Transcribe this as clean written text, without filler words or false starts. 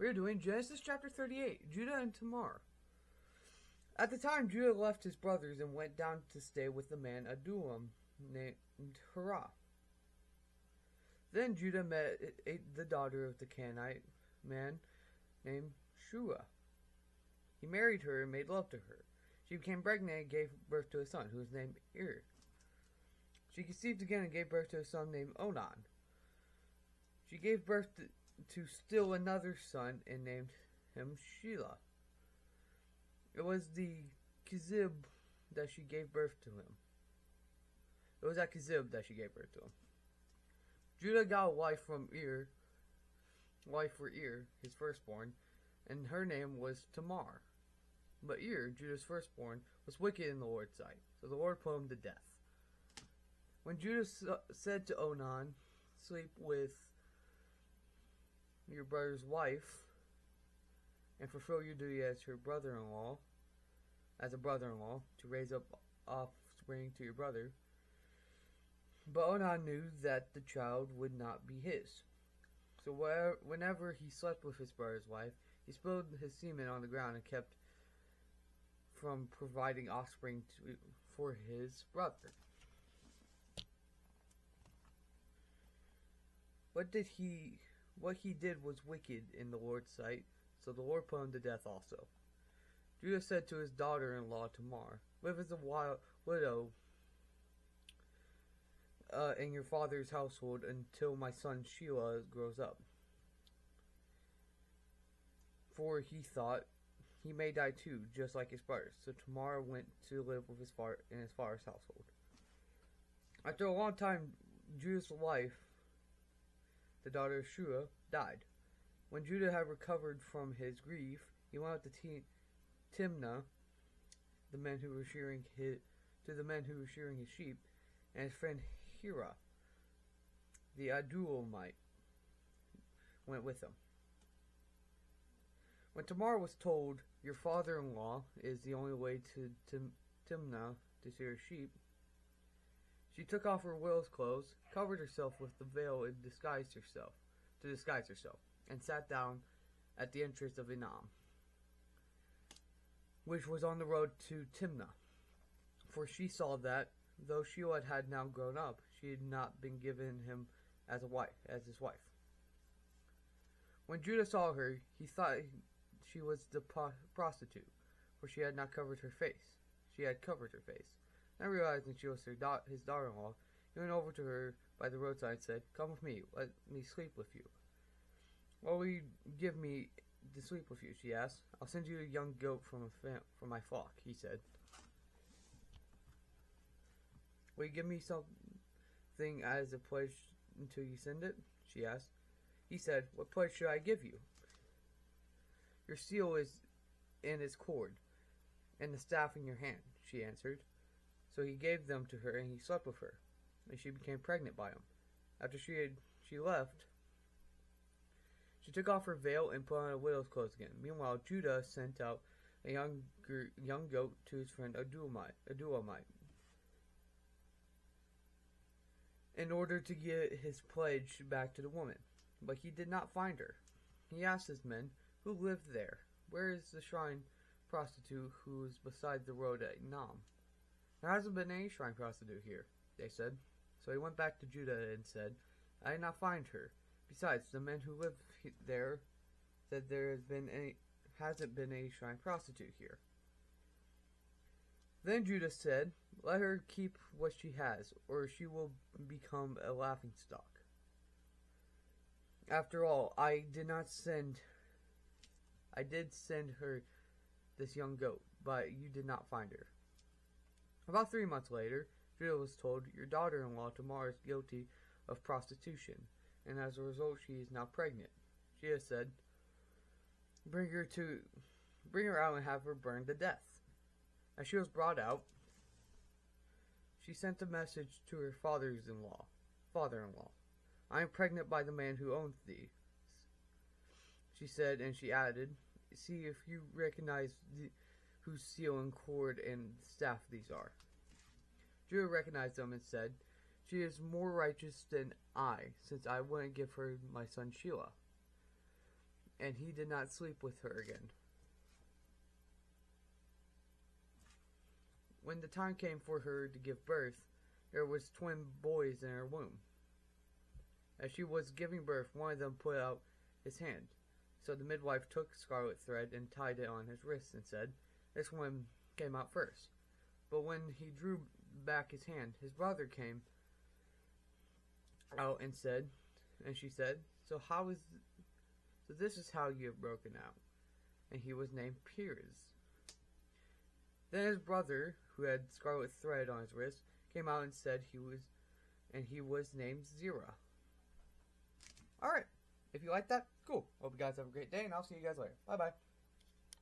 We're doing Genesis chapter 38, Judah and Tamar. At the time, Judah left his brothers and went down to stay with the man Adullam named Hurrah. Then Judah met the daughter of the Canaanite man named Shua. He married her and made love to her. She became pregnant and gave birth to a son, who was named Ir. She conceived again and gave birth to a son named Onan. She gave birth to still another son and named him Shelah. It was the Kizib that she gave birth to him. It was at Kizib that she gave birth to him. Judah got a wife for Ir, his firstborn, and her name was Tamar. But Ir, Judah's firstborn, was wicked in the Lord's sight, so the Lord put him to death. When Judah said to Onan, "Sleep with your brother's wife, and fulfill your duty as her brother-in-law, as a brother-in-law, to raise up offspring to your brother." But Onan knew that the child would not be his. So whenever he slept with his brother's wife, he spilled his semen on the ground and kept from providing offspring for his brother. What he did was wicked in the Lord's sight, so the Lord put him to death also. Judah said to his daughter-in-law Tamar, "Live as a widow in your father's household until my son Shelah grows up." For he thought, he may die too, just like his brothers. So Tamar went to live with in his father's household. After a long time, Judah's wife, the daughter of Shua, died. When Judah had recovered from his grief, he went out to Timnah, the men who were shearing his sheep, and his friend Hira, the Adullamite, went with him. When Tamar was told, "Your father-in-law is the only way to Timnah to shear sheep," she took off her widow's clothes, covered herself with the veil, and disguised herself, and sat down at the entrance of Enam, which was on the road to Timnah. For she saw that, though Shelah had now grown up, she had not been given him as his wife. When Judah saw her, he thought she was the prostitute, for she had not covered her face. She had covered her face. Not realizing she was his daughter-in-law, he went over to her by the roadside and said, "Come with me, let me sleep with you." "What will you give me to sleep with you?" she asked. "I'll send you a young goat from my flock," he said. "Will you give me something as a pledge until you send it?" she asked. He said, "What pledge should I give you?" "Your seal is in its cord, and the staff in your hand," she answered. So he gave them to her, and he slept with her, and she became pregnant by him. After she left, she took off her veil and put on a widow's clothes again. Meanwhile, Judah sent out a young goat to his friend Adullamite, in order to get his pledge back to the woman. But he did not find her. He asked his men, "Who lived there? Where is the shrine prostitute who is beside the road at Enam?" "There hasn't been any shrine prostitute here," they said. So he went back to Judah and said, "I did not find her. Besides, the men who live there said hasn't been any shrine prostitute here." Then Judah said, "Let her keep what she has, or she will become a laughingstock. After all, I did send her this young goat, but you did not find her." About 3 months later, Judah was told, "Your daughter-in-law Tamar is guilty of prostitution, and as a result she is now pregnant." Judah said, Bring her out and have her burned to death." As she was brought out, she sent a message to her father-in-law, "I am pregnant by the man who owns thee," she said, and she added, "See if you recognize whose seal and cord and staff these are." Judah recognized them and said, "She is more righteous than I, since I wouldn't give her my son Shelah." and he did not sleep with her again. When the time came for her to give birth, there was twin boys in her womb. As she was giving birth, one of them put out his hand. So the midwife took scarlet thread and tied it on his wrist and said, "This one came out first." But when he drew back his hand, his brother came out and she said, So this is how you have broken out. And he was named Piers. Then his brother, who had scarlet thread on his wrist, came out and said he was named Zerah. Alright, if you like that, cool. Hope you guys have a great day, and I'll see you guys later. Bye-bye.